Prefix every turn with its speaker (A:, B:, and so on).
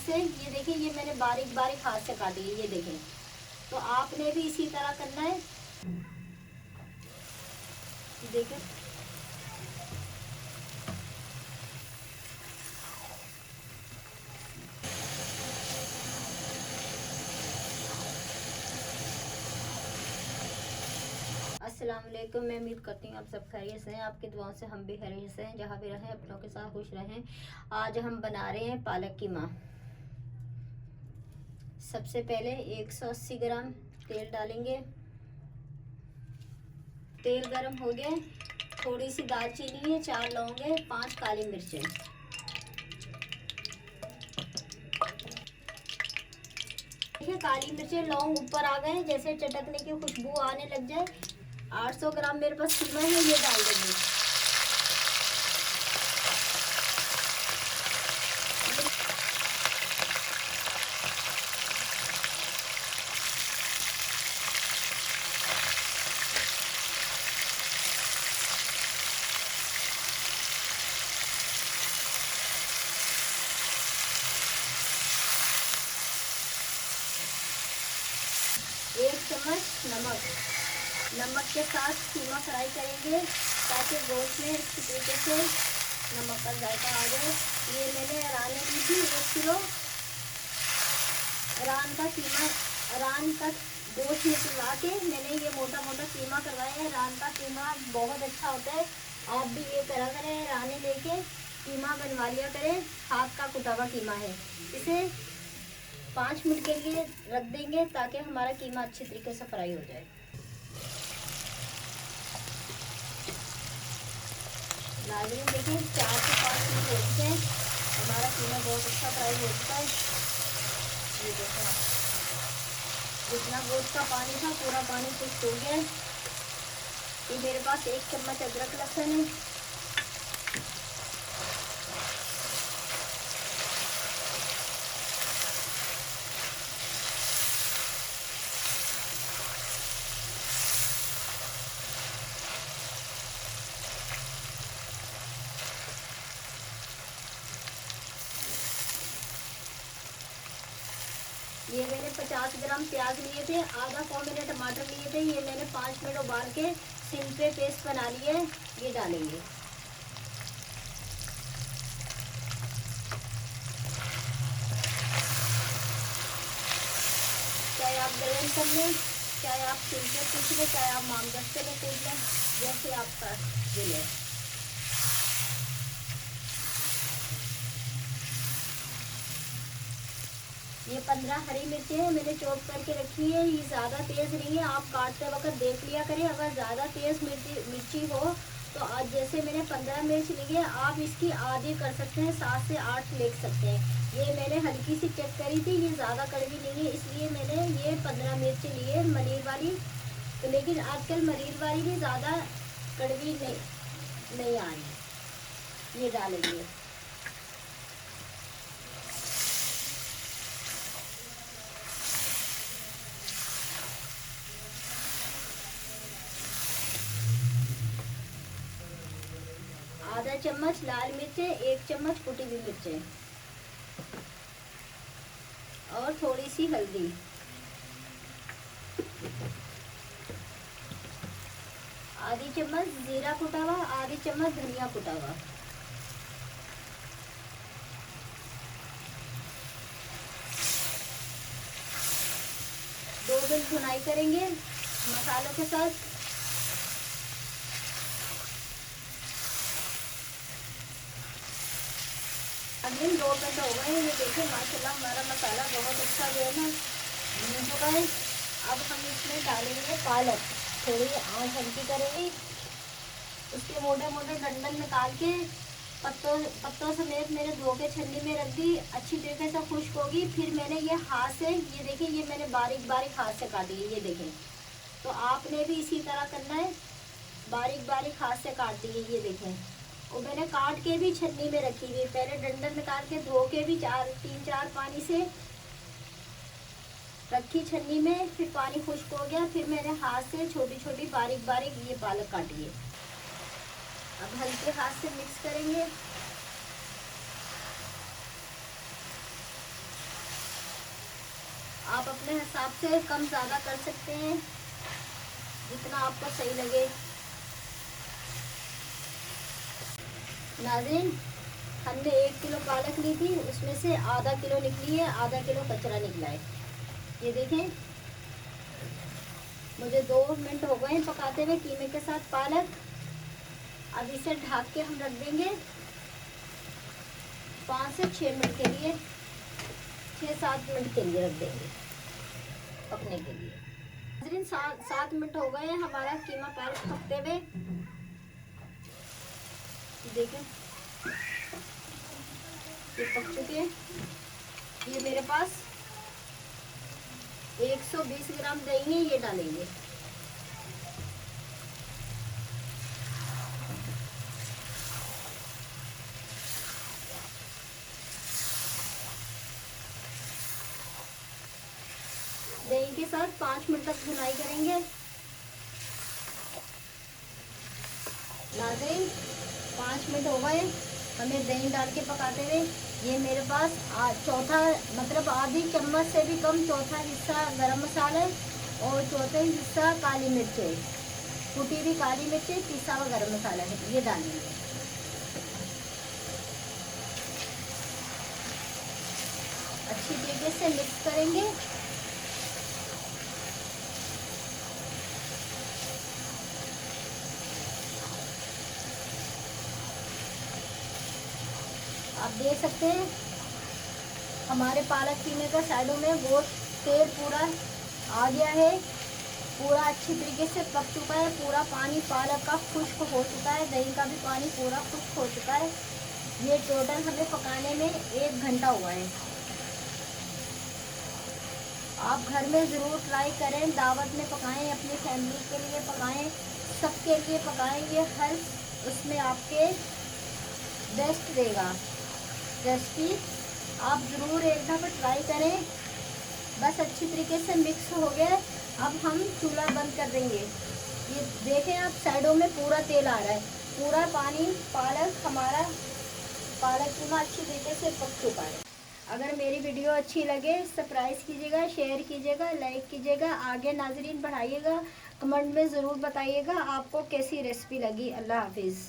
A: से, ये देखिए ये मैंने बारीक बारीक हाथ से काटी है, ये देखें। तो आपने भी इसी तरह करना है, देखें। अस्सलाम वालेकुम, मैं उम्मीद करती हूँ आप सब खैरियत से हैं। आपकी दुआओं से हम भी खैरियत से हैं, जहाँ भी रहें अपनों के साथ खुश रहें। आज हम बना रहे हैं पालक कीमा। सबसे पहले 180 ग्राम तेल डालेंगे। तेल गरम हो गया, थोड़ी सी दालचीनी है, 4 लौंग है, 5 काली मिर्चें। देखिए काली मिर्चें लौंग ऊपर आ गए, जैसे चटकने की खुशबू आने लग जाए। 800 ग्राम मेरे पास कीमा है, ये डाल देंगे। एक चम्मच नमक के साथ कीमा फ्राई करेंगे, ताकि गोश्त में अच्छी तरीके से नमक का जायका आ जाए। ये मैंने रान ली थी 1 किलो रान का कीमा, रान का गोश्त निकलवा के मैंने ये मोटा मोटा कीमा करवाया है। रान का कीमा बहुत अच्छा होता है, आप भी ये करा करें, राने लेके कीमा बनवा लिया करें। हाथ का कुटा हुआ कीमा है। इसे 5 मिनट के लिए रख देंगे, ताकि हमारा कीमा अच्छी तरीके से फ्राई हो जाए। नाज़रीन देखिए 4 से 5 मिनट हो चुके हैं, हमारा कीमा बहुत अच्छा फ्राई हो चुका है। ये देखो जितना गोश्त का पानी था पूरा पानी खुश्क हो गया है। ये मेरे पास 1 चम्मच अदरक लहसुन है। ये मैंने 50 ग्राम प्याज लिए थे, आधा पाव मैंने टमाटर लिए थे। ये मैंने 5 मिनट उबाल के सिम पे पेस्ट बना लिया है, ये डालेंगे। चाहे आप ग्राइंड कर लें, चाहे आप सिम पे पीस लें, चाहे आप मामदस्ते में पीस लें, जैसे आपका दिल है। ये 15 हरी मिर्चें हैं, मैंने चॉप करके रखी है। ये ज़्यादा तेज़ नहीं है, आप काटते वक्त देख लिया करें। अगर ज़्यादा तेज़ मिर्ची हो तो आज जैसे मैंने 15 मिर्च ली है, आप इसकी आधी कर सकते हैं, 7 से 8 ले सकते हैं। ये मैंने हल्की सी चेक करी थी, ये ज़्यादा कड़वी नहीं है, इसलिए मैंने ये 15 मिर्च ली है मरीर वाली। तो लेकिन आजकल मरीर वाली भी ज़्यादा कड़वी नहीं आ रही। ये डालेंगे। आधा चम्मच लाल मिर्चें, 1 चम्मच कुटी हुई मिर्चें और थोड़ी सी हल्दी। आधी चम्मच जीरा कुटा हुआ, आधी चम्मच धनिया कुटा हुआ। दो दिन भुनाई करेंगे मसालों के साथ। अगले 2 मिनट हो गए, ये देखिए माशाल्लाह हमारा मसाला बहुत अच्छा जो है ना भून चुका है। अब हम इसमें डालेंगे पालक, थोड़ी आंच हल्की करेंगे। उसके मोटे मोटे डंडल निकाल के पत्तों समेत मैंने धो के छन्नी में रख दी, अच्छी तरीके से खुश्क होगी। फिर मैंने ये हाथ से, ये देखिए ये मैंने बारीक बारीक हाथ से काटी है, ये देखें। तो आपने भी इसी तरह करना है, बारीक बारीक हाथ से काट दी है, ये देखें। और मैंने काट के भी छन्नी में रखी हुई, पहले डंडल निकाल के धो के भी 3-4 पानी से रखी छन्नी में, फिर पानी खुश्क हो गया, फिर मैंने हाथ से छोटी छोटी बारीक बारीक ये पालक काटी है। अब हल्के हाथ से मिक्स करेंगे। आप अपने हिसाब से कम ज़्यादा कर सकते हैं, जितना आपको सही लगे। नाज़रीन, हमने 1 किलो पालक ली थी, उसमें से आधा किलो निकली है, आधा किलो कचरा निकला है। ये देखें, मुझे 2 मिनट हो गए पकाते हुए कीमे के साथ पालक। अब इसे ढक के हम रख देंगे 5 से 6 मिनट के लिए, 6-7 मिनट के लिए रख देंगे पकने के लिए। नाज़रीन, 7 मिनट हो गए हैं हमारा कीमा पालक पकते हुए। देखें, ये पक चुके हैं। ये मेरे पास 120 ग्राम दही है, ये डालेंगे। दही के साथ 5 मिनट तक भुनाई करेंगे। नाज़रीन, 5 मिनट हो गए हमें दही डाल के पकाते हुए। ये मेरे पास चौथा मतलब आधी चम्मच से भी कम, चौथा हिस्सा गरम मसाला है और चौथा हिस्सा काली मिर्च है, कुटी हुई काली मिर्च है, पिसा हुआ गरम मसाला है, ये डालेंगे। अच्छी तरीके से मिक्स करेंगे। आप देख सकते हैं हमारे पालक कीमे का साइडों में वो तेल पूरा आ गया है, पूरा अच्छी तरीके से पक चुका है। पूरा पानी पालक का खुश्क हो चुका है, दही का भी पानी पूरा खुश्क हो चुका है। ये टोटल हमें पकाने में 1 घंटा हुआ है। आप घर में ज़रूर ट्राई करें, दावत में पकाएं, अपनी फैमिली के लिए पकाएं, सबके लिए पकाएं। ये हर उसमें आपके बेस्ट देगा रेसिपी। आप ज़रूर एक दफ़ा ट्राई करें। बस अच्छी तरीके से मिक्स हो गया। अब हम चूल्हा बंद कर देंगे। ये देखें आप, साइडों में पूरा तेल आ रहा है, पूरा पानी हमारा पालक कीमा अच्छी तरीके से पक चुका है। अगर मेरी वीडियो अच्छी लगे सब्सक्राइब कीजिएगा, शेयर कीजिएगा, लाइक कीजिएगा, आगे नाज़रीन बढ़ाइएगा, कमेंट में ज़रूर बताइएगा आपको कैसी रेसिपी लगी। अल्लाह हाफिज़।